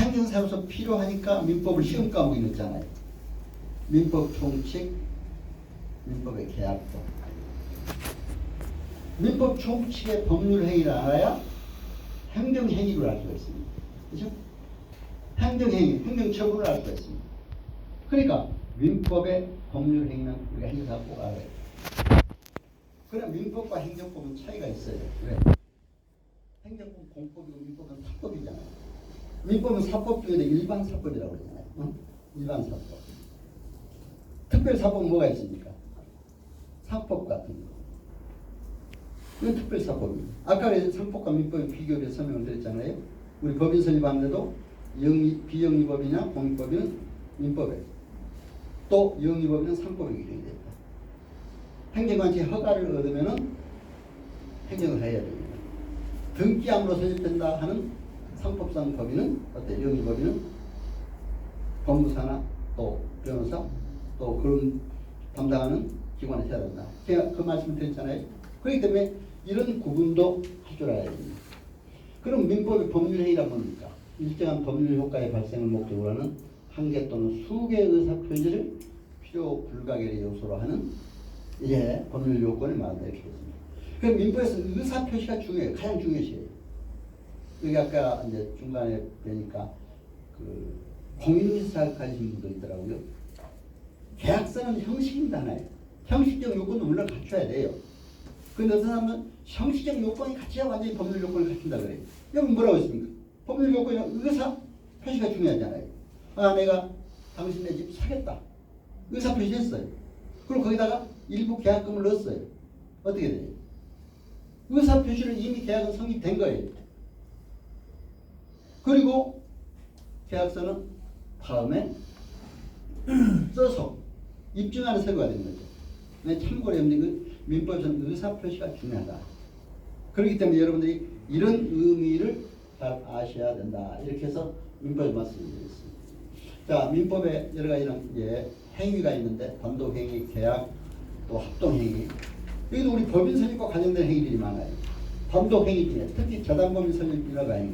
행정사로서 필요하니까 민법을 시험 과목에 넣잖아요. 민법 총칙, 민법의 계약법. 민법 총칙의 법률 행위를 알아야 행정행위를 알 수가 있습니다. 그렇죠? 행정행위, 행정처분을 알 수가 있습니다. 그러니까 민법의 법률 행위는 우리가 행정사가 꼭 알아야 돼요. 그럼 민법과 행정법은 차이가 있어요. 왜? 행정법은 공법이고 민법은 사법이잖아요. 민법은 사법 중에 일반 사법이라고 그러잖아요. 응? 일반 사법. 특별 사법은 뭐가 있습니까? 상법 같은 거. 이건 특별 사법입니다. 아까 상법과 민법의 비교를 설명을 드렸잖아요. 우리 법인 설립하는데도 비영리법이냐 공익법인은 민법에, 또 영리법인은 상법에 기록이 됩니다. 행정관치 허가를 얻으면은 행정을 해야 됩니다. 등기함으로 설립된다 하는 상법상 법인은 어때? 영리법인은 법무사나 또 변호사 또 그런 담당하는 기관에 해야 된다. 제가 그 말씀을 드렸잖아요. 그렇기 때문에 이런 구분도 할 줄 알아야 됩니다. 그럼 민법의 법률행위란 뭡니까? 일정한 법률 효과의 발생을 목적으로 하는 한 개 또는 수개의 의사표시를 필요 불가결의 요소로 하는 법률 요건을 말한다 이렇게 했습니다. 그럼 민법에서 의사표시가 중요해요. 가장 중요시해요. 여기 아까 이제 중간에 보니까 그 공인인사 가지신 분도 있더라고요. 계약서는 형식입니다 하나예요. 형식적 요건도 물론 갖춰야 돼요. 근데 어떤 사람은 형식적 요건이 같이 완전히 법률 요건을 갖춘다 그래요. 여기 뭐라고 했습니까? 법률 요건이 의사 표시가 중요하잖아요. 아, 내가 당신네 집 사겠다. 의사 표시했어요. 그리고 거기다가 일부 계약금을 넣었어요. 어떻게 돼요? 의사 표시를 이미 계약은 성립된 거예요. 그리고 계약서는 다음에 써서 입증하는 서류가 되는 거죠. 참고로 여러분들 민법에서는 의사 표시가 중요하다. 그렇기 때문에 여러분들이 이런 의미를 잘 아셔야 된다. 이렇게 해서 민법에 말씀드리겠습니다. 자, 민법에 여러 가지 행위가 있는데 단독행위, 계약, 또 합동행위. 여기도 우리 법인 설립과 관련된 행위들이 많아요. 단독행위 중에 특히 재단법인 설립이라고 행위.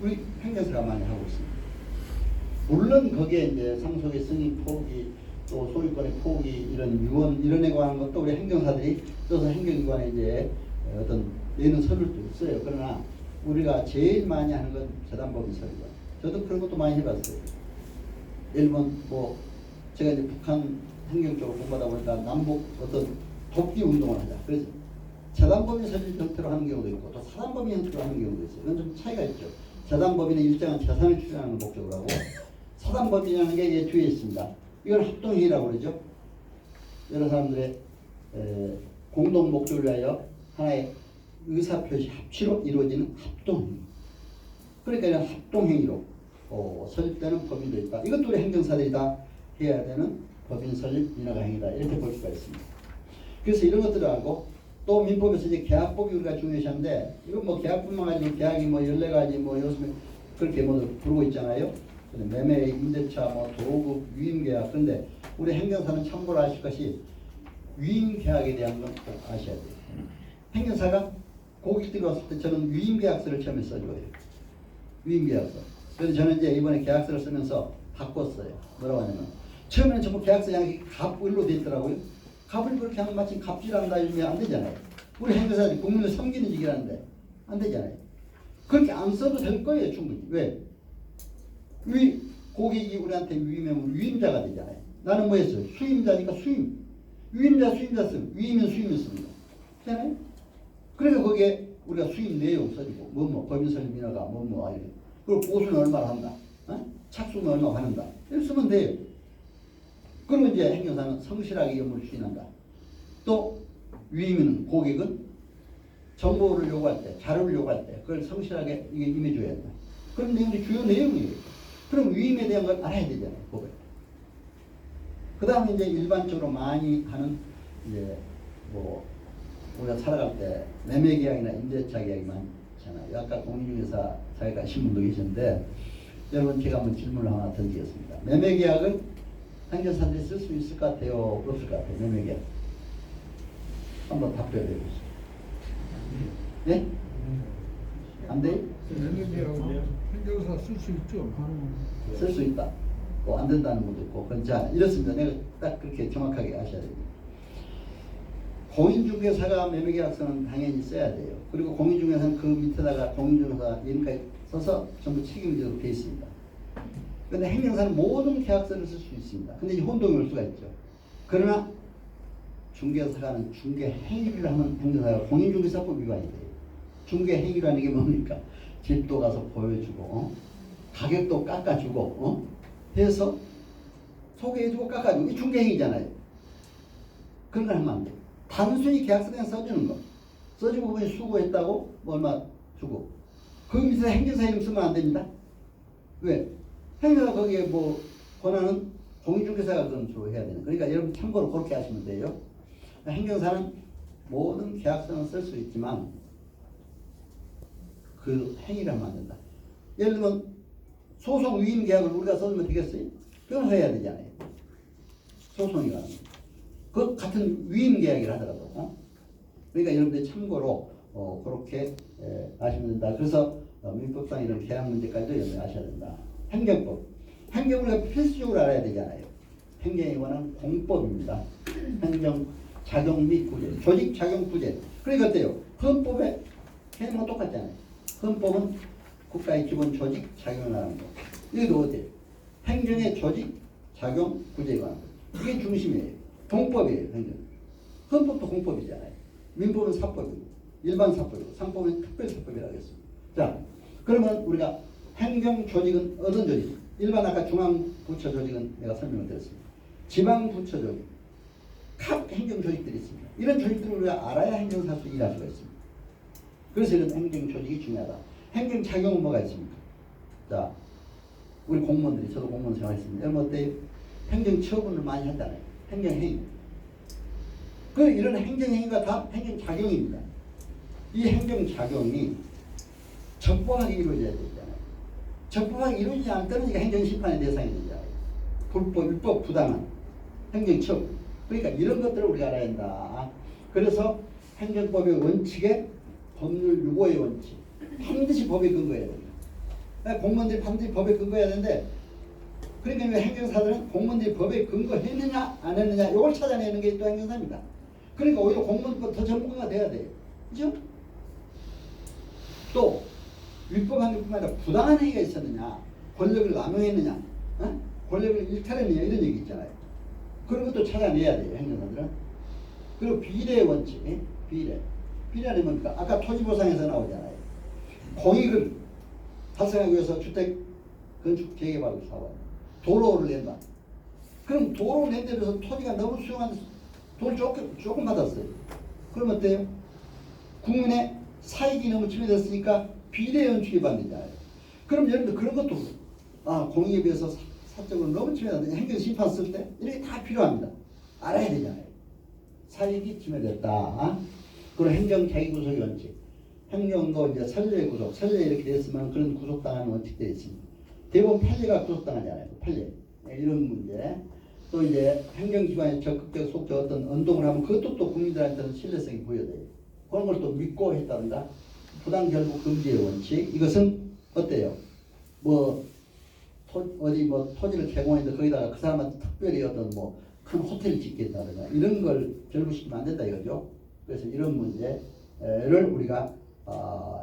우리 행정사가 많이 하고 있습니다. 물론 거기에 이제 상속의 승인 포기, 또 소유권의 포기, 이런 유언 이런 에 관한 것도 우리 행정사들이 써서 행정기관에 이제 어떤 내는 서류도 있어요. 그러나 우리가 제일 많이 하는 건 재단법인 설립. 저도 그런 것도 많이 해봤어요. 일본 제가 이제 북한 행정 쪽으로 공부하다 보니까 남북 어떤 돕기 운동을 하자. 그래서 재단법인 설립 형태로 하는 경우도 있고 또 사단법인 형태로 하는 경우도 있어요. 이건 좀 차이가 있죠. 재단법인은 일정한 재산을 추진하는 목적으로 하고 사단법인이라는 게 뒤에 있습니다. 이건 합동행위라고 그러죠. 여러 사람들의 공동 목적을 위하여 하나의 의사표시 합치로 이루어지는 합동행위. 그러니까 이런 합동행위로 설립되는 법인도 있다. 이것도 우리 행정사들이 다 해야 되는 법인 설립 인허가 행위다. 이렇게 볼 수가 있습니다. 그래서 이런 것들을 알고 또 민법에서 이제 계약법이 우리가 중요시한데 이건 계약뿐만 아니라 계약이 14가지 요즘에 그렇게 부르고 있잖아요. 매매, 임대차, 도급, 위임계약. 그런데 우리 행정사는 참고로 아실 것이 위임계약에 대한 건 꼭 아셔야 돼요. 행정사가 고객들이 왔을 때 저는 위임계약서를 처음에 써줘요. 위임계약서. 그래서 저는 이제 이번에 계약서를 쓰면서 바꿨어요. 뭐라고 하냐면 처음에는 전부 계약서 양식이 갑을로 돼 있더라고요. 갑을 그렇게 하면 마치 갑질한다 이러면 안 되잖아요. 우리 행정사들이 국민을 섬기는 직이라는데 안 되잖아요. 그렇게 안 써도 될 거예요. 충분히. 왜? 고객이 우리한테 위임하면 위임자가 되잖아요. 나는 뭐 했어요? 수임자니까 수임. 위임자 쓰면 위임은 수임을 씁니다. 그렇잖아요? 그래서 거기에 우리가 수임 내용 써주고 법인 설립 인허가 이렇게. 그리고 보수는 얼마나 한다. 착수는 얼마 받는다. 이렇게 쓰면 돼요. 그러면 이제 행정사는 성실하게 업무를 추진한다. 또 위임은 고객은 정보를 요구할 때, 자료를 요구할 때 그걸 성실하게 임해줘야 한다. 그런 내용이 주요 내용이에요. 그럼 위임에 대한 걸 알아야 되잖아요. 고객. 그 다음에 이제 일반적으로 많이 하는 이제 우리가 살아갈 때 매매계약이나 임대차 계약이 많잖아요. 아까 공인중개사 자기가 신분도 계셨는데 여러분 제가 한번 질문을 하나 던지겠습니다. 매매계약을 행정사들이 쓸 수 있을 것 같아요? 없을 것 같아요? 매매계약. 한번 답변해 보시죠. 네? 안 돼요? 행정사 쓸 수 있죠. 쓸 수 있다. 또 안 된다는 분도 있고 그렇지 않아. 이렇습니다. 내가 딱 그렇게 정확하게 아셔야 됩니다. 공인중개사가 매매계약서는 당연히 써야 돼요. 그리고 공인중개사는 그 밑에다가 공인중개사 이름까지 써서 전부 책임지도록 되어 있습니다. 그런데 행정사는 모든 계약서를 쓸 수 있습니다. 근데 이제 혼동이 올 수가 있죠. 그러나 중개사가는 중개행위를 하면 행정사가 공인중개사법 위반이 돼요. 중개행위라는 게 뭡니까? 집도 가서 보여주고 가격도 깎아주고 해서 소개해주고 깎아주고 이 중개행위잖아요. 그런 걸 하면 안 돼요. 단순히 계약서 그냥 써주는 거. 써주고 보면 수고했다고 뭐 얼마 주고 그 밑에서 행정사 이름 쓰면 안 됩니다. 왜? 행정사 거기에 뭐 권한은 공인중개사가 그럼 주로 해야 되는. 그러니까 여러분 참고로 그렇게 하시면 돼요. 행정사는 모든 계약서는 쓸 수 있지만 그 행위를 하면 안 된다. 예를 들면 소송 위임 계약을 우리가 써주면 되겠어요? 변호사 해야 되잖아요. 소송이가 그 같은 위임 계약이라 하더라도 그러니까 여러분들 참고로 그렇게 아시면 된다. 그래서 민법상 이런 계약 문제까지도 여러분이 아셔야 된다. 행정법 행정을 필수적으로 알아야 되잖아요. 행정에 관한 공법입니다. 행정 작용 및 구제 조직 작용 구제 그러니까 어때요? 헌법에 해놓은 건 똑같잖아요. 헌법은 국가의 기본 조직 작용을 하는 거. 이것도 어때요? 행정의 조직 작용 구제에 관한 거. 이게 중심이에요. 공법이에요. 행정. 헌법도 공법이잖아요. 민법은 사법이고 일반 사법이고 상법은 특별 사법이라고 했습니다. 자, 그러면 우리가 행정 조직은 어떤 조직? 일반 아까 중앙부처 조직은 내가 설명을 드렸습니다. 지방부처 조직, 각 행정 조직들이 있습니다. 이런 조직들을 우리가 알아야 행정사수 일할 수가 있습니다. 그래서 이런 행정 조직이 중요하다. 행정 작용은 뭐가 있습니까? 자, 우리 공무원들이 저도 공무원 생활했습니다. 여러분 어때요? 행정 처분을 많이 하잖아요. 행정행위. 그 이런 행정행위가 다 행정작용입니다. 이 행정작용이 적법하게 이루어져야 되잖아요. 적법하게 이루어지지 않다면 이게 행정심판의 대상이 되잖아요. 불법, 율법, 부당한 행정처분. 그러니까 이런 것들을 우리가 알아야 한다. 그래서 행정법의 원칙에 법률 유보의 원칙. 반드시 법에 근거해야 됩니다. 공무원들이 반드시 법에 근거해야 되는데 그러니까 행정사들은 공무원들이 법에 근거했느냐 안 했느냐 이걸 찾아내는 게 또 행정사입니다. 그러니까 오히려 공무원보다 더 전문가가 돼야 돼요. 그죠? 또 율법한 것뿐만 아니라 부당한 행위가 있었느냐 권력을 남용했느냐 권력을 일탈했느냐 이런 얘기 있잖아요. 그런 것도 찾아내야 돼요. 행정사들은. 그리고 비례의 원칙. 비례는 뭡니까? 아까 토지보상에서 나오잖아요. 공익을 달성하기 위해서 주택 건축 재개발을 사와요. 도로를 낸다. 그럼 도로를 낸 데서 토지가 너무 수용한 돈 조금 받았어요. 그럼 어때요? 국민의 사익이 너무 침해됐으니까 비례 연출이 받는잖아요. 그럼 여러분들 그런 것도 공익에 비해서 사적으로 너무 침해됐다. 행정심판 쓸 때 이렇게 다 필요합니다. 알아야 되잖아요. 사익이 침해됐다. 그리고 행정자기구속의 원칙. 행정도 이제 선례 구속, 선례 이렇게 됐으면 그런 구속당하는 원칙들이 있습니다. 대부분 판례가 구속당하잖아요. 판례. 이런 문제. 또 이제 행정기관에 적극적 속적 어떤 운동을 하면 그것도 또 국민들한테는 신뢰성이 부여돼요. 그런 걸 또 믿고 했다든가. 부당결국 금지의 원칙. 이것은 어때요? 어디 토지를 제공했는데 거기다가 그 사람한테 특별히 어떤 큰 호텔을 짓겠다든가 이런 걸 결부시키면 안 된다 이거죠. 그래서 이런 문제를 우리가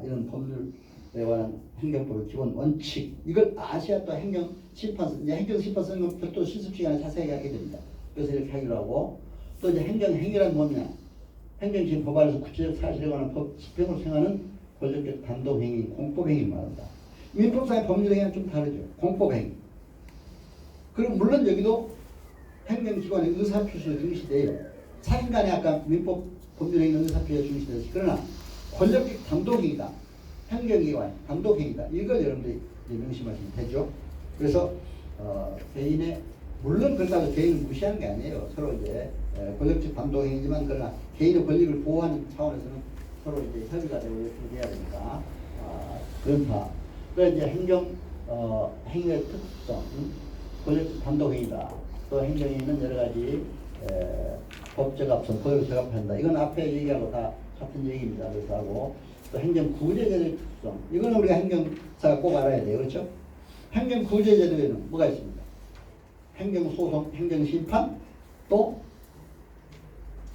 이런 법률에 관한 행정법의 기본 원칙 이걸 아셔야 또 행정심판 쓰는 건 별도 실습 시간에 자세하게 하게 됩니다. 그래서 이렇게 하기로 하고 또 이제 행정행위란 뭐냐? 행정시행 법안에서 구체적 사실에 관한 법 집행으로 수행하는 권력적 단독행위, 공법행위를 말한다. 민법상의 법률행위는 좀 다르죠. 공법행위. 그리고 물론 여기도 행정기관의 의사표시가 중시돼요. 사인간에 아까 민법 법률행위는 의사표시가 중시되듯이 그러나 권력적 단독행위다. 행정기관 단독행위다. 이걸 여러분들이 명심하시면 되죠. 그래서 개인의 물론 그렇다고 개인을 무시하는 게 아니에요. 서로 이제 권력적 단독행위지만 그러나 개인의 권리를 보호하는 차원에서는 서로 이제 협의가 되고 이렇게 해야 되니까 그렇다. 그래서 이제 행위의 특성, 권력적 단독행위다. 또 행정행위는 여러 가지 법적 합성, 권력 적합한다. 이건 앞에 얘기하고 다 같은 얘기입니다. 그래서 하고 또 행정구제제도의 특성. 이거는 우리가 행정사가 꼭 알아야 돼요. 그렇죠? 행정구제제도에는 뭐가 있습니까? 행정소송, 행정심판, 또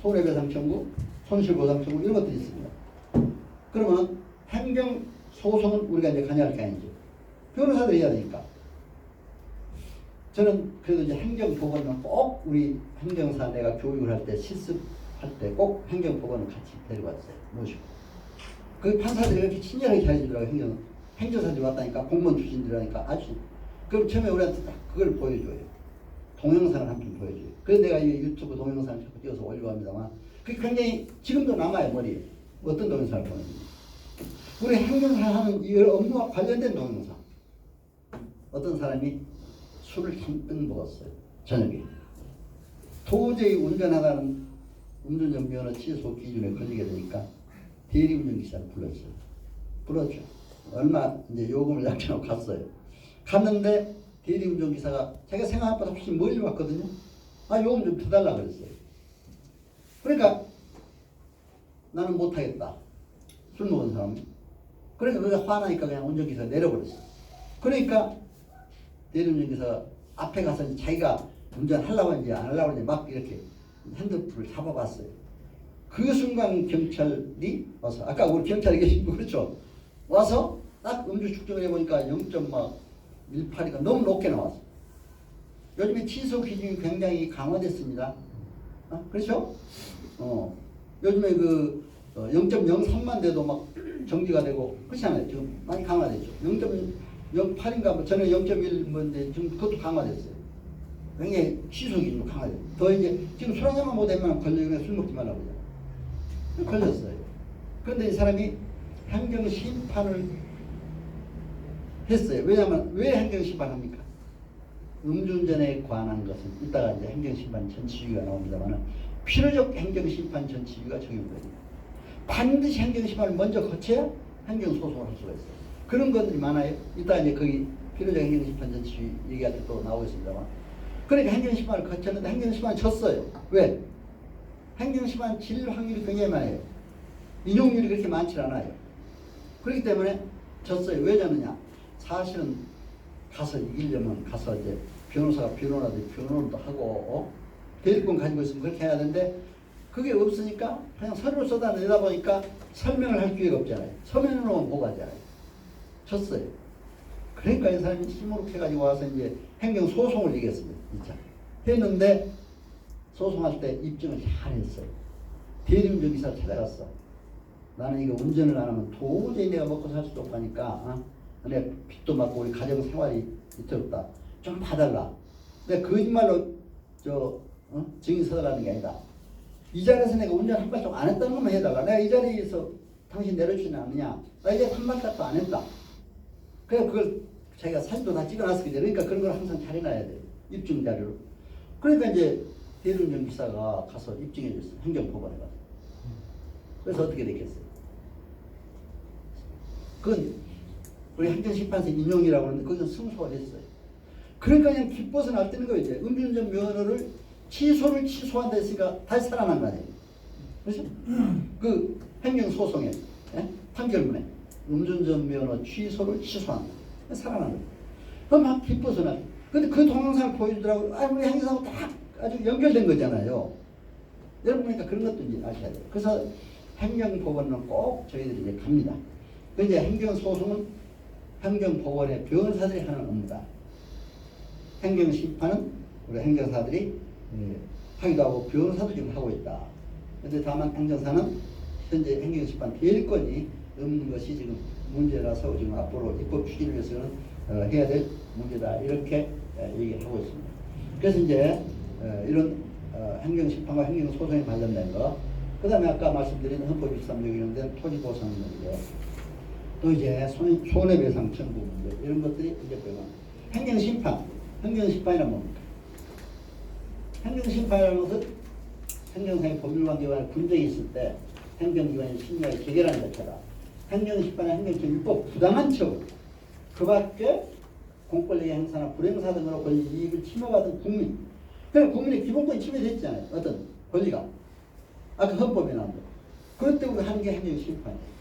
손해배상 청구, 손실보상 청구 이런 것들이 있습니다. 그러면 행정소송은 우리가 이제 관여할 게 아니죠. 변호사들이 해야 되니까. 저는 그래도 이제 행정법원은 꼭 우리 행정사 내가 교육을 할 때 실습할 때 꼭 행정법원을 같이 데려왔어요. 모시고. 그 판사들이 이렇게 친절하게 잘해주더라고요. 행정사들이 왔다니까 공무원 출신들이라니까 아주. 그럼 처음에 우리한테 딱 그걸 보여줘요. 동영상을 한 편 보여줘요. 그래서 내가 이 유튜브 동영상을 자꾸 띄워서 올리고 합니다만 그게 굉장히 지금도 남아요 머리에. 어떤 동영상을 보는지. 우리 행정사 하는 이 업무와 관련된 동영상. 어떤 사람이 술을 잔뜩 먹었어요. 저녁에. 도저히 운전하다는 운전자 면허 취소 기준에 걸리게 되니까 대리운전기사를 불렀어요. 불렀죠. 얼마 이제 요금을 약정하고 갔어요. 갔는데 대리운전기사가 자기가 생각한 것보다 훨씬 멀리 왔거든요. 아 요금 좀 더 달라 그랬어요. 그러니까 나는 못하겠다. 술 먹은 사람. 그래서 그가 화나니까 그냥 운전기사가 내려버렸어요. 그러니까 대리운전기사가 앞에 가서 자기가 운전하려고 하는지 안 하려고 하는지 막 이렇게 핸드폰을 잡아봤어요. 그 순간 경찰이 와서 아까 우리 경찰이 계신 분 그렇죠? 와서 딱 음주 측정을 해보니까 0.18이가 너무 높게 나왔어. 요즘에 취소 기준이 굉장히 강화됐습니다. 그렇죠? 요즘에 그 0.03만 돼도 막 정지가 되고 그렇지 않아요? 지금 많이 강화됐죠. 0.08인가 뭐 전에 0.1 뭔데 지금 그것도 강화됐어요. 굉장히 취소 기준도 강화됐어요. 더 이제 지금 술 한잔만 못하면 걸려요. 술 먹지 말라고 그러잖아요. 걸렸어요. 그런데 이 사람이 행정심판을 했어요. 왜냐하면 왜 행정심판합니까? 음주운전에 관한 것은 이따가 이제 행정심판 전치유가 나옵니다만 필요적 행정심판 전치유가 적용됩니다. 반드시 행정심판을 먼저 거쳐야 행정소송을 할 수가 있어요. 그런 것들이 많아요. 이따 이제 거기 필요적 행정심판 전치유 얘기할 때 또 나오겠습니다만. 그러니까 행정심판을 거쳤는데 행정심판을 졌어요. 왜? 행정심판 질 확률이 굉장히 많아요. 인용률이 그렇게 많지 않아요. 그렇기 때문에 졌어요. 왜 졌느냐? 사실은 가서 이기려면 가서 이제 변호사가 변호도 하고 대리권 가지고 있으면 그렇게 해야 되는데 그게 없으니까 그냥 서류를 쏟아내다 보니까 설명을 할 기회가 없잖아요. 서면으로만 보고 하잖아요. 졌어요. 그러니까 이 사람이 시무룩해가지고 와서 이제 행정소송을 이겼습니다. 진짜. 했는데 소송할 때 입증을 잘 했어요. 대리운전기사 찾아갔어. 나는 이거 운전을 안 하면 도저히 내가 먹고 살 수도 없다니까. 내가 빚도 받고 우리 가정 생활이 위태롭다. 좀 봐달라. 내가 거짓말로 증인 서달라는 게 아니다. 이 자리에서 내가 운전 한 발짝 안 했다는 것만 해달라. 내가 이 자리에서 당신 내려주지는 않느냐. 나 이제 한 발짝도 안 했다. 그래 그걸 자기가 사진도 다 찍어놨을 거죠. 그러니까 그런 걸 항상 잘 해놔야 돼요. 입증 자료로. 그러니까 이제 대리운전 기사가 가서 입증해 줬어요. 행정법원에 가서. 그래서 어떻게 됐겠어요? 그건 우리 행정심판서 인용이라고 하는데 거기서 승소가 됐어요. 그러니까 그냥 기뻐서 날뛰는 거예요. 이제 음주운전 면허를 취소한다 했으니까 다시 살아난 거 아니에요. 그렇죠? 그 행정소송에 판결문에 음주운전 면허 취소를 취소한다. 살아난 거예요. 그럼 막 기뻐서 날. 근데 그 동영상을 보여주더라고요. 우리 행정사하고 다 아주 연결된 거잖아요. 여러분 그러니까 그런 것도 이제 아셔야 돼요. 그래서 행정법원은 꼭 저희들이 이제 갑니다. 이제 행정소송은 행정법원의 변호사들이 하는 업무다. 행정심판은 우리 행정사들이 하기도 하고 변호사도 지금 하고 있다. 그런데 다만 행정사는 현재 행정심판 대리권이 없는 것이 지금 문제라서 지금 앞으로 입법 추진을 위해서는 해야 될 문제다. 이렇게 얘기하고 있습니다. 그래서 이제 이런 행정심판과 행정소송에 관련된 거, 그 다음에 아까 말씀드린 헌법 23조 관련된 토지보상 문제, 또 이제 손해배상 청구 문제, 이런 것들이 이제 보면 행정심판이란 뭡니까? 행정심판이라는 것은 행정상의 법률관계와 분쟁이 있을 때 행정기관이 심리하게 해결하는 것처럼 행정심판은 행정처벌법 부당한 처벌, 그 밖에 공권력의 행사나 불행사 등으로 권리 이익을 침해받은 국민, 그냥 국민의 기본권이 침해됐잖아요. 어떤 권리가. 아까 헌법에 나온 거. 그것 때문에 하는 게 행정심판이에요.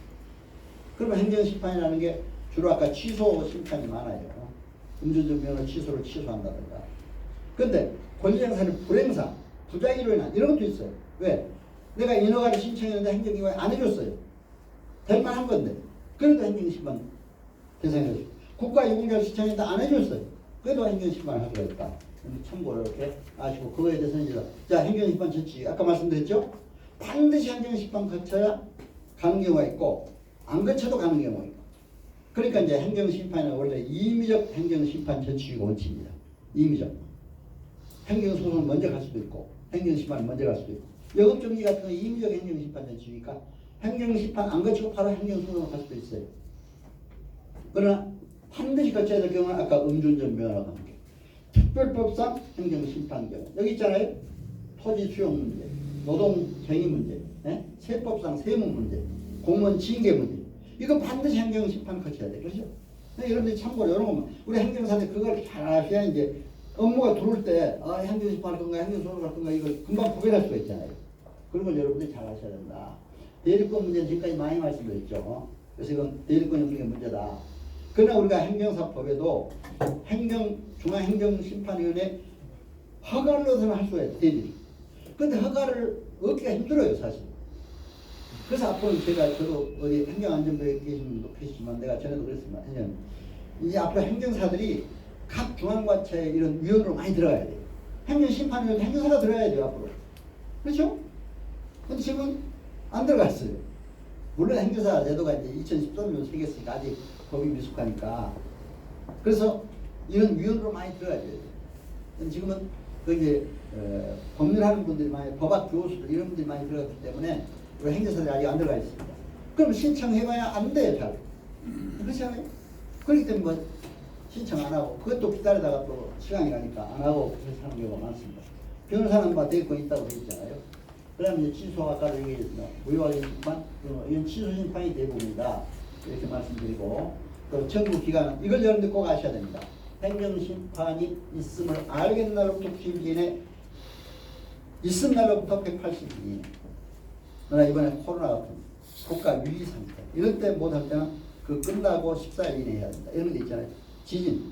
그러면 행정심판이라는 게 주로 아까 취소 심판이 많아요. 음주운전 면허 취소를 취소한다든가. 근데 권리행사는 불행사, 부작위로 인한 이런 것도 있어요. 왜? 내가 인허가를 신청했는데 행정기관이 안 해줬어요. 될 만한 건데. 그래도 행정심판 대상이었어요. 국가유공자를 신청했는데 안 해줬어요. 그래도 행정심판을 하기로 했다. 참고로 이렇게 아시고 그거에 대해서는 이제 자 행정심판 처치 아까 말씀드렸죠? 반드시 행정심판 거쳐야 가는 경우가 있고 안 거쳐도 가는 경우가 있고 그러니까 이제 행정심판은 원래 임의적 행정심판 처치가 원칙입니다. 임의적 행정소송을 먼저 갈 수도 있고 행정심판을 먼저 갈 수도 있고 영업정지 같은 건 임의적 행정심판 처치니까 행정심판 안 거치고 바로 행정소송을 갈 수도 있어요. 그러나 반드시 거쳐야 될 경우는 아까 음주운전 면허가 함께 특별법상 행정심판 경우 여기 있잖아요. 토지 수용 문제, 노동쟁의 문제, 세법상 세무 문제, 공무원 징계 문제 이거 반드시 행정심판 거쳐야 돼. 그렇죠? 여러분들이 참고로 이런 것만 우리 행정사들 그걸 잘 아셔야 이제 업무가 들어올 때 행정심판 할 건가 행정소송 할 건가 이걸 금방 구별할 수가 있잖아요. 그런 걸 여러분들이 잘 아셔야 된다. 대리권 문제는 지금까지 많이 말씀드렸죠. 그래서 이건 대리권이 우리가 문제다. 그러나 우리가 행정사법에도 중앙행정심판위원회 허가를 얻으면 할 수가 있어요. 대리를. 근데 허가를 얻기가 힘들어요 사실. 그래서 앞으로 저도 어디 행정안전부에 계신 분도 계시지만 내가 전에도 그랬지만 이제 앞으로 행정사들이 각 중앙관차에 이런 위원으로 많이 들어가야 돼요. 행정심판위원회 행정사가 들어가야 돼요 앞으로. 그렇죠? 근데 지금 안 들어갔어요. 물론 행정사 제도가 이제 2013년 생겼으니까 아직 법이 미숙하니까. 그래서 이런 위원으로 많이 들어가야 돼요. 지금은 그 이제 법률하는 분들이 많이 법학 교수들 이런 분들이 많이 들어갔기 때문에 우리 행정사들이 아직 안 들어가 있습니다. 그럼 신청해봐야 안 돼요 잘. 그렇지 않아요? 그렇기 때문에 뭐 신청 안 하고 그것도 기다리다가 또 시간이 가니까 안 하고 그래서 하는 경우가 많습니다. 변호사는 뭐 대리권 있다고 돼 있잖아요. 그 다음에 이제 취소 아까도 얘기했지만 무효하게 심판 이건 취소 심판이 대부분이다 이렇게 말씀드리고 또 정부 기관은 이걸 여러분들 꼭 아셔야 됩니다. 행정심판이 있음을 알겠는 날로부터 90일 이내 있은 날로부터 180일 이내 그러나 이번에 코로나 같은 국가 위기 상태 이럴 때 못할 때는 그 끝나고 14일 이내 해야 된다. 이런 게 있잖아요. 지진,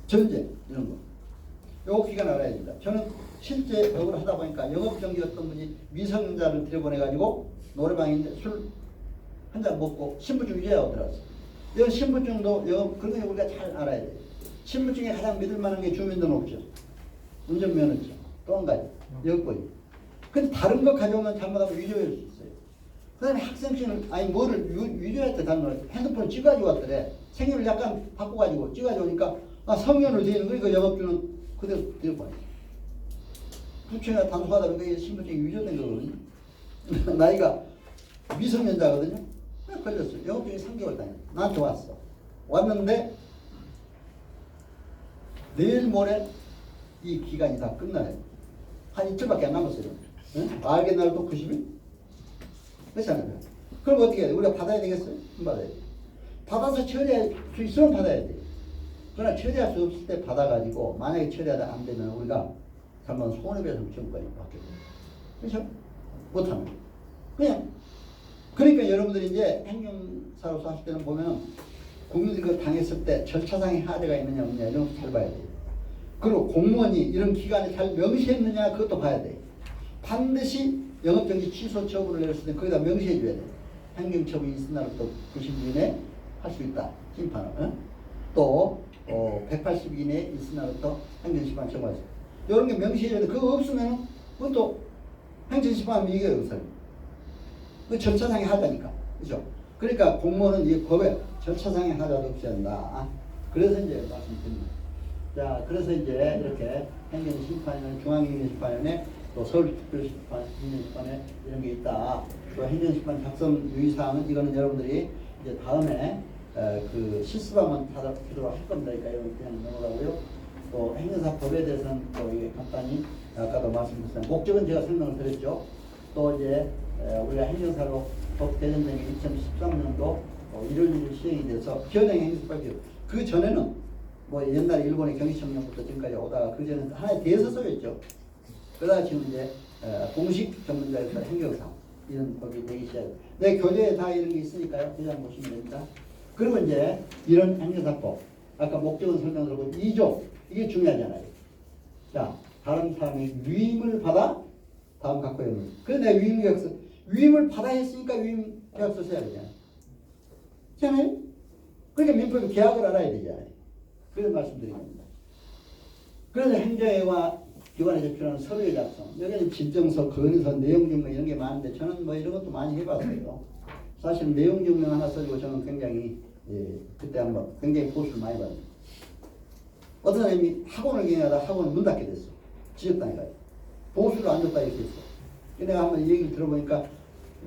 전쟁 이런 거. 요 기간 알아야 됩니다. 저는 실제 업을 하다 보니까 영업정지였던 분이 미성년자를 들여보내가지고 노래방인데 술 한 잔 먹고 신분증 유죄하고 들어왔어요. 이런 신분증도 그런 거 우리가 잘 알아야 돼요. 신분증에 가장 믿을 만한 게 주민등록증, 운전면허증, 또 한 가지 여권이. 근데 다른 거 가져오면 잘못하면 위조할 수 있어요. 그 다음에 학생증을 뭐를 위조할 때 다른 거 핸드폰 찍어가지고 왔더래. 생일을 약간 바꿔가지고 찍어가지고 오니까 성년으로 되어 있는 거 이거 영업증은 그대로 들고 와요. 부처가 단속하다 보니까 신분증이 위조된 거거든요. 나이가 미성년자거든요. 걸렸어요. 영업증이 3개월 다녔어. 나한테 왔어. 왔는데 내일 모레 이 기간이 다 끝나요. 한 이틀밖에 안 남았어요. 응? 알게 날도 90일? 그렇잖아요. 그럼 어떻게 해야 돼? 우리가 받아야 되겠어요? 안 받아야 돼. 받아서 처리할 수 있으면 받아야 돼. 그러나 처리할 수 없을 때 받아가지고 만약에 처리하다 안 되면 우리가 잘못 손해배상 청구까지 받게 돼요. 그렇죠? 못하면. 그러니까 여러분들이 이제 행정사로서 하실 때는 보면 국민들이 그걸 당했을 때 절차상의 하자가 있느냐 없느냐 이런 것도 잘 봐야 돼요. 그리고 공무원이 이런 기간에 잘 명시했느냐 그것도 봐야 돼요. 반드시 영업정지 취소 처분을 내렸을 때 거기다 명시해 줘야 돼요. 행정처분이 있은 날부터 90일 이내 할 수 있다. 심판을. 또 180일 이내에 있은 날부터 행정심판 처분할 수 있다. 이런 게 명시해 줘야 돼. 그거 없으면 그것도 행정심판하면 이겨요. 그 사람. 그 절차상의 하자니까. 그죠? 그러니까 공무원은 이 법에 절차상의 하자도 없어야 한다. 그래서 이제 말씀드립니다. 자, 그래서 이제 이렇게 행정심판위원회, 중앙행정심판위원회, 또 서울특별심판위원회 이런 게 있다. 또 행정심판 작성 유의사항은 이거는 여러분들이 이제 다음에 그 실습하면 하도록 할 겁니다. 그러니까 이거 그냥 넘어가고요. 또 행정사법에 대해서는 또 이게 간단히 아까도 말씀드렸습니다. 목적은 제가 설명을 드렸죠. 또 이제 우리가 행정사로 법 개정된 게 2013년도 1월 1일 시행이 돼서 현행 행정법이요. 그 전에는 뭐 옛날에 일본의 경시청령부터 지금까지 오다가 그 전에는 하나의 대서서였죠. 그러다 지금 이제 공식 전문자였던 행정사. 이런 법이 되기 시작해요. 내 교재에 다 이런 게 있으니까요. 그냥 보시면 됩니다. 그리고 이제 이런 행정사법 아까 목적은 설명드리고 2조 이게 중요하잖아요. 자, 다른 사람의 위임을 받아 다음 갖고 있는. 그래서 내가 위임계약서 위임을 받아 했으니까 위임계약서 써야 되잖아요. 그렇잖아요? 그러니까 민법의 계약을 알아야 되잖아요. 그래서 말씀드린 겁니다. 그래서 행정회와 기관에 제출하는 서류의 작성. 여기는 진정서, 건의서, 내용증명 이런 게 많은데 저는 뭐 이런 것도 많이 해봤어요. 사실 내용증명 하나 써주고 저는 굉장히 그때 한번 굉장히 보수를 많이 받았어요. 어떤 사람이 학원을 경영하다 학원을 문 닫게 됐어. 지적당해가지고. 보수를 안 줬다 이렇게 했어. 내가 한번 이 얘기를 들어보니까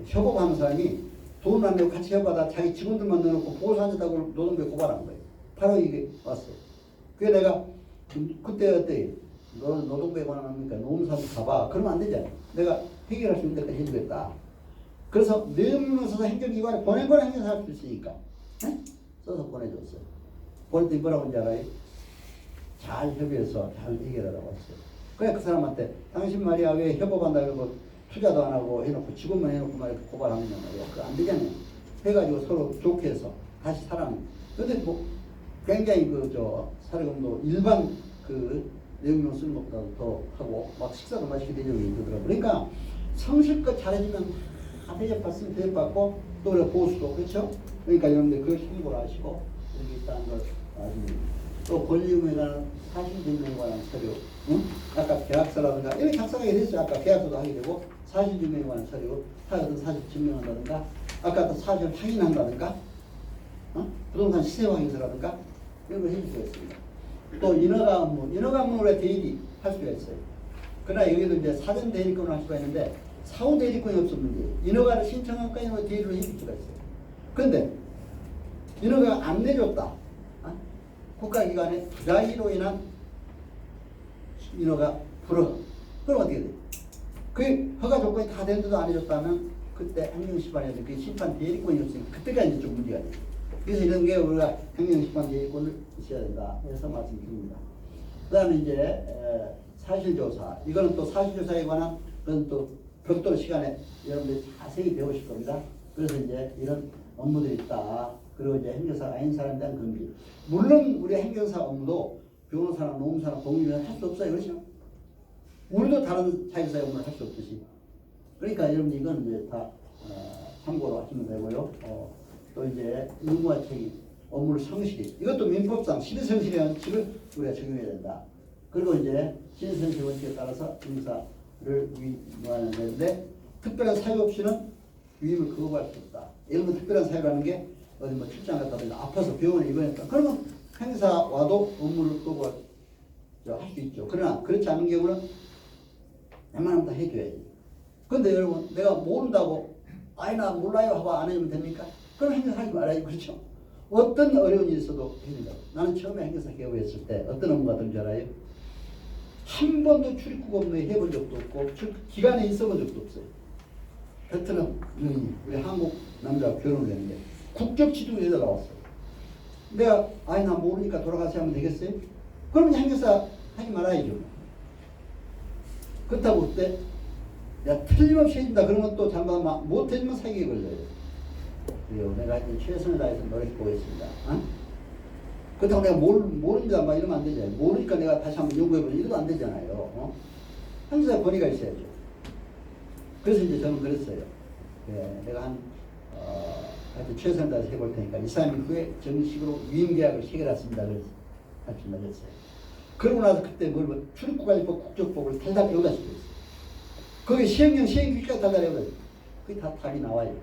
협업하는 사람이 돈을 안 내고 같이 협업하다 자기 직원들만 넣어놓고 보수 안 줬다고 노동부에 고발한 거예요. 바로 이게 왔어요. 그게 내가 그때 어때? 너 노동부에 관한합니까? 노무사도 가봐. 그러면 안 되잖아. 내가 해결할 수 있는 데까지 해주겠다. 그래서 내용을 써서 행정기관에 보낸 거는 행정사 할 수 있으니까 네? 써서 보내줬어요. 보냈더니 뭐라고 하는지 알아요? 잘 협의해서 잘 해결하라고 했어요. 그래 그 사람한테 당신 말이야 왜 협업한다 그러고 투자도 안 하고 해놓고 직원만 해놓고 말이야 고발하느냐 말이야. 그거 안 되잖아요. 해가지고 서로 좋게 해서 다시 살아는. 근데 뭐 굉장히 사례금도 일반 내용명 쓰는 것보다 더 하고 막 식사도 맛있게 대접해주더라고요. 그러니까 성실껏 잘해주면 다 대접받으면 대접받고 또 그래 보수도 그렇죠? 그러니까 여러분들 그걸 참고를 하시고 여기 있다는 걸 아시면 또 권리금에 관한 사실증명에 관한 서류 응? 아까 계약서라든가 이렇게 작성하게 됐어요. 아까 계약서도 하게 되고 사실증명에 관한 서류 어떤 사실 증명한다든가 아까 또 사실 확인한다든가 부동산 시세 확인서라든가 이런 걸 해줄 수가 있습니다. 또 인허가 업무에 대리 할 수가 있어요. 그러나 여기도 이제 사전 대리권을 할 수가 있는데 사후 대리권이 없으면 문제예요. 인허가를 신청한 건까지 대리를 해줄 수가 있어요. 그런데 인허가 안 내줬다. 국가기관의 부작위로 인한 인허가 불허. 그럼 어떻게 돼요? 그 허가 조건이 다 되는데도 안 해줬다면 그때 행정심판에서 그 심판 대리권이 없으니까 그때가 이제 좀 문제가 돼요. 그래서 이런 게 우리가 행정심판 대리권을 있어야 된다 해서 말씀드립니다. 그 다음에 이제 사실조사. 이거는 또 사실조사에 관한 그런 또 별도 시간에 여러분들이 자세히 배우실 겁니다. 그래서 이제 이런 업무들이 있다. 그리고 이제 행정사가 아닌 사람에 대한 금기. 물론 우리 행정사 업무도 변호사나 노무사나 공무원은 할 수 없어요. 그렇죠? 우리도 다른 자기사의 업무를 할 수 없듯이. 그러니까 여러분 이건 이제 다 참고로 하시면 되고요. 또 이제 의무와 책임, 업무를 성실히. 이것도 민법상 신의성실의 원칙을 우리가 적용해야 된다. 그리고 이제 신의성실 원칙에 따라서 인사를 위임하는 데인데 특별한 사유 없이는 위임을 거부할 수 없다. 예를 들면 특별한 사유라는 게 어디 뭐 출장 갔다든가 아파서 병원에 입원했다. 그러면 행사와도 업무를 거부할 수 있죠. 그러나 그렇지 않은 경우는 웬만하면 다 해줘야지. 그런데 여러분 내가 모른다고 아이 나 몰라요 하고 안 해주면 됩니까? 그럼 행사하지 말아야지. 그렇죠? 어떤 어려운 일이 있어도 해준다고. 나는 처음에 행사 개업했을 때 어떤 업무가 든지 알아요? 한 번도 출입국 업무에 해본 적도 없고 기간에 있어본 적도 없어요. 베트남 여인이 우리 한국 남자와 결혼을 했는데 국적 지도에다 나왔어요. 내가 아니 나 모르니까 돌아가서 하면 되겠어요? 그러면 행사 하지 말아야죠. 그렇다고 그때 야 틀림없이 해준다 그러면 또 잠깐 못해주면 사기에 걸려요. 그래요. 내가 하여튼 최선을 다해서 노력해보겠습니다. 그렇다고 내가 모릅니다 막 이러면 안 되잖아요. 모르니까 내가 다시 한번 연구해보자 이러면 안 되잖아요. 행사 권위가 있어야죠. 그래서 이제 저는 그랬어요. 내가 하여튼 최선을 다해서 해볼 테니까 2, 3일 후에 정식으로 위임계약을 체결했습니다. 그래서 말씀드렸어요. 그러고 나서 그때 출입국관리법 국적법을 달달 외우다 싶었어요. 거기 시행령 시행규칙까지 달달 외우다. 그게 다 답이 나와요.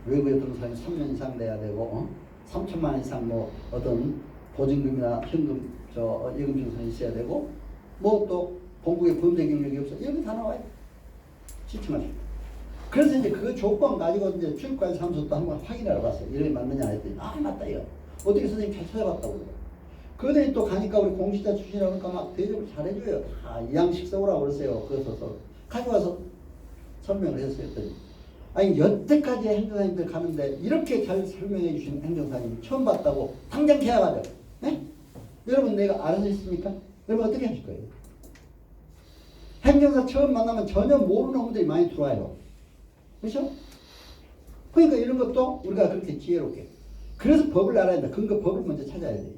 외국에 들어온 사람이 3년 이상 돼야 되고 3천만 원 이상 뭐 어떤 보증금이나 현금 예금 증서는 있어야 되고 뭐 또 본국에 범죄 경력이 없어 이런 게 다 나와요. 시청하십시오. 그래서 이제 그 조건 가지고 이제 출입관리 사무소도 한번 확인하러 봤어요. 이름이 맞느냐 했더니 맞다 이거. 어떻게 선생님 잘 찾아봤다고 그래요. 그러더니 또 가니까 우리 공시자 출신이라고 그러니까 막 대접을 잘해줘요. 다 이양식 써오라고 그러세요. 그거 써서 가져와서 설명을 했어요. 아니 여태까지 행정사님들 가는데 이렇게 잘 설명해 주신 행정사님 처음 봤다고 당장 계약하자. 네? 여러분 내가 알아서 있습니까? 여러분 어떻게 하실 거예요? 행정사 처음 만나면 전혀 모르는 업무들이 많이 들어와요. 그렇죠? 그러니까 이런 것도 우리가 그렇게 지혜롭게. 그래서 법을 알아야 된다. 그러니까 법을 먼저 찾아야 돼요.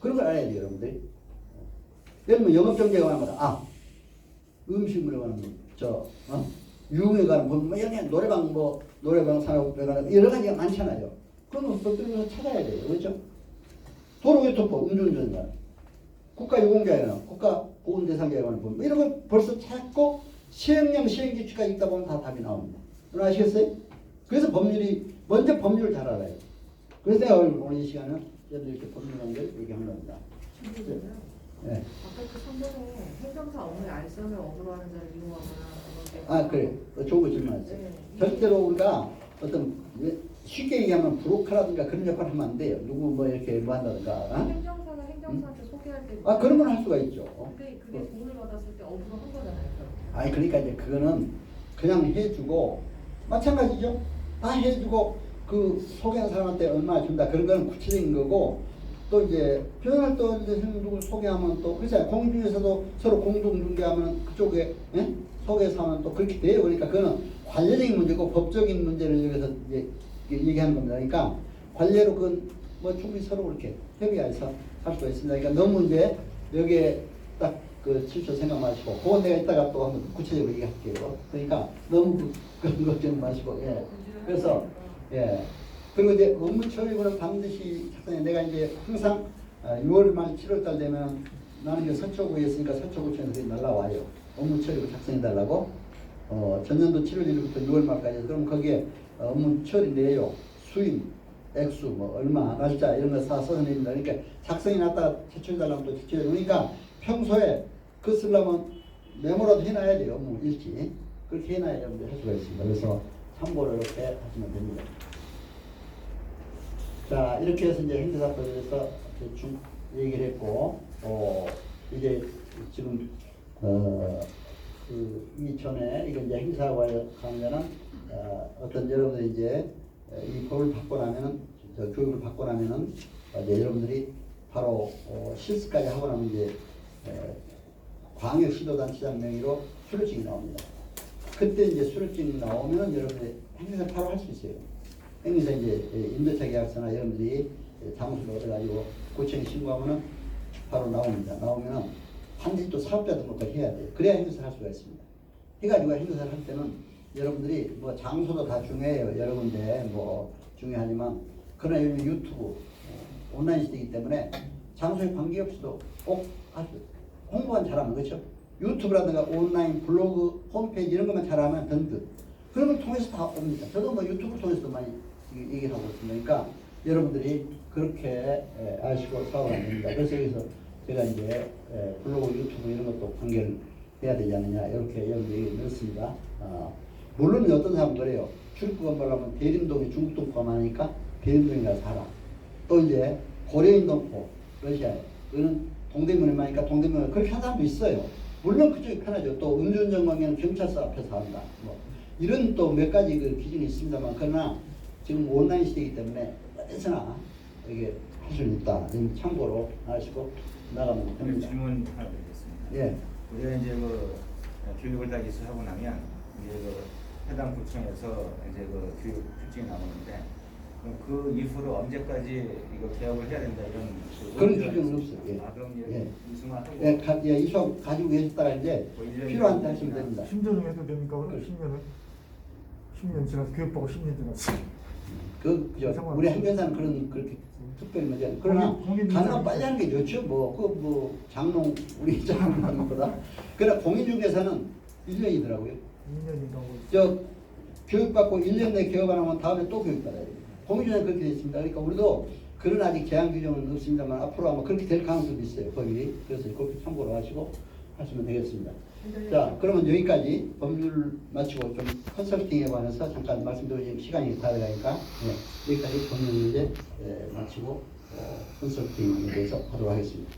그런 걸 알아야 돼요, 여러분들. 예를 들면 영업정제에 관한 거다. 아, 음식물에 관한 거, 유흥에 관한 거, 뭐 이런 게 노래방 산업에 관한 여러 가지가 많잖아요. 그런 것들을 찾아야 돼요. 그렇죠? 도로교통법, 음주운전자, 국가유공자에 관한 국가보훈대상자에 관한 법, 뭐 이런 걸 벌써 찾고 시행령, 시행규칙까지 있다 보면 다 답이 나옵니다. 여러분 아시겠어요? 그래서 먼저 법률을 잘 알아요. 그래서 내가 오늘 이 시간은 여러분 이렇게 법률하는 걸 얘기하는 겁니다. 네. 아까 그 선전에 행정사 업무에 알선을 업으로 하는 자를 이용하거나 아 그래, 좋은 거 질문하셨어요. 네. 절대로 우리가 어떤 쉽게 얘기하면 브로커라든가 그런 역할을 하면 안 돼요. 누구 뭐 이렇게 뭐 한다든가. 어? 행정사가 행정사한테 소개할 때 아 그런 건 할 수가 있죠. 그게 돈을 받았을 때 업으로 한 거잖아요. 아니 그러니까 이제 그거는 그냥 해주고 마찬가지죠. 다 해주고 그 소개한 사람한테 얼마 준다 그런 거는 구체적인 거고 또 이제 표현할 때 누구 소개하면 또 그렇잖아요. 공중에서도 서로 공동 중개하면 그쪽에 소개해서 하면 또 그렇게 돼요. 그러니까 그거는 관례적인 문제고 법적인 문제를 여기서 이제 얘기하는 겁니다. 그러니까 관례로 그건 뭐 충분히 서로 그렇게 협의해서 할 수가 있습니다. 그러니까 너무 이제 여기에 딱 그 7초 생각 마시고 그건 내가 이따가 또 한번 구체적으로 얘기할게요. 그러니까 너무 그런 걱정 마시고 예. 그래서 예. 그리고 이제 업무 처리고는 반드시 작성해. 내가 이제 항상 6월 말 7월 달 되면 나는 이제 서초구에 있으니까 서초구청에서 날라와요. 업무 처리고 작성해 달라고. 전년도 7월 1일부터 6월 말까지. 그럼 거기에 업무 처리 내용, 수임, 액수, 뭐 얼마, 날짜 이런 거 써서 내립니다. 그러니까 작성해 놨다가 제출해 달라면 또 제출해. 그러니까 평소에 그 쓰려면 메모라도 해놔야 돼요. 업무 일지. 그렇게 해놔야 여러분들 할 수가 있습니다. 그래서 참고를 이렇게 하시면 됩니다. 자, 이렇게 해서 이제 행정사법에 대해서 대충 얘기를 했고, 이제 지금, 이전에, 이건 이제 행사과에 가면은, 어떤 여러분들이 이제 이 법을 받고 나면은, 교육을 받고 나면은, 이제 여러분들이 바로 실습까지 하고 나면 이제, 광역시도단체장 명의로 수료증이 나옵니다. 그때 이제 수료증이 나오면 여러분들이 행사 바로 할 수 있어요. 행사 이제 임대차 계약서나 여러분들이 장소를 얻어가지고 구청에 신고하면은 바로 나옵니다. 나오면은 반드시 또 사업자 등록까지 해야 돼요. 그래야 행사를 할 수가 있습니다. 해가지고 행사를 할 때는 여러분들이 뭐 장소도 다 중요해요. 여러 군데 뭐 중요하지만 그러나 요즘 유튜브 온라인 시대이기 때문에 장소에 관계없이도 꼭 홍보만 잘하면 그렇죠? 유튜브라든가 온라인 블로그 홈페이지 이런 것만 잘하면 든든 그런 걸 통해서 다 옵니다. 저도 뭐 유튜브 통해서도 많이 얘기를 하고 있습니다. 그러니까 여러분들이 그렇게 아시고 사업을 안 됩니다. 그래서 여기서 제가 이제 블로그 유튜브 이런 것도 관계를 해야 되지 않느냐 이렇게 여러분들이 넣었습니다. 물론 어떤 사람은 그래요. 출입구 건물하면 대림동이 중국동 포함하니까 대림동에 가서 살아. 또 이제 고려인 동포 러시아에 그는 동대문에 많으니까 동대문에 그렇게 한 사람도 있어요. 물론 그쪽이 편하죠. 또 음주운전 관계는 경찰서 앞에서 한다. 뭐 이런 또 몇 가지 그 기준이 있습니다만 그러나 지금 온라인 시대이기 때문에 어디서나 이게 할 수 있다. 참고로 아시고 나가면 됩니다. 질문 하나 드리겠습니다. 예. 우리가 이제 그 교육을 다 이수하고 나면 이제 그 해당 구청에서 이제 그 교육 규칙이 나오는데 그럼 그 이후로 언제까지 이거 개혁을 해야 된다 이런 그런 규정은 없어요. 예. 그럼 예. 이수만 하고 예, 이수 가지고 계셨다가 이제 뭐 1년 필요한 때 하시면 됩니다. 10년을 해도 됩니까? 그럼 10년을? 10년 지나서 교육받고 10년 지났어. 우리 행정사는 그렇게 특별히 문제. 그러나 가능한 빨리 하는 게 좋죠. 뭐 장롱 우리 장롱 하는 것보다. 그러나 공인중개사는 1년이더라고요. 2년인가 저 교육받고 1년 내에 개업 안 하면 다음에 또 교육받아야 돼요. 공인중개사는 그렇게 되어 있습니다. 그러니까 우리도 그런 아직 제한 규정은 없습니다만 앞으로 아마 그렇게 될 가능성도 있어요. 법이. 그래서 그렇게 참고로 하시고 하시면 되겠습니다. 자, 그러면 여기까지 법률 마치고 좀 컨설팅에 관해서 잠깐 말씀드리면 시간이 다 돼가니까 여기까지 법률 문제 마치고 컨설팅에 대해서 하도록 하겠습니다.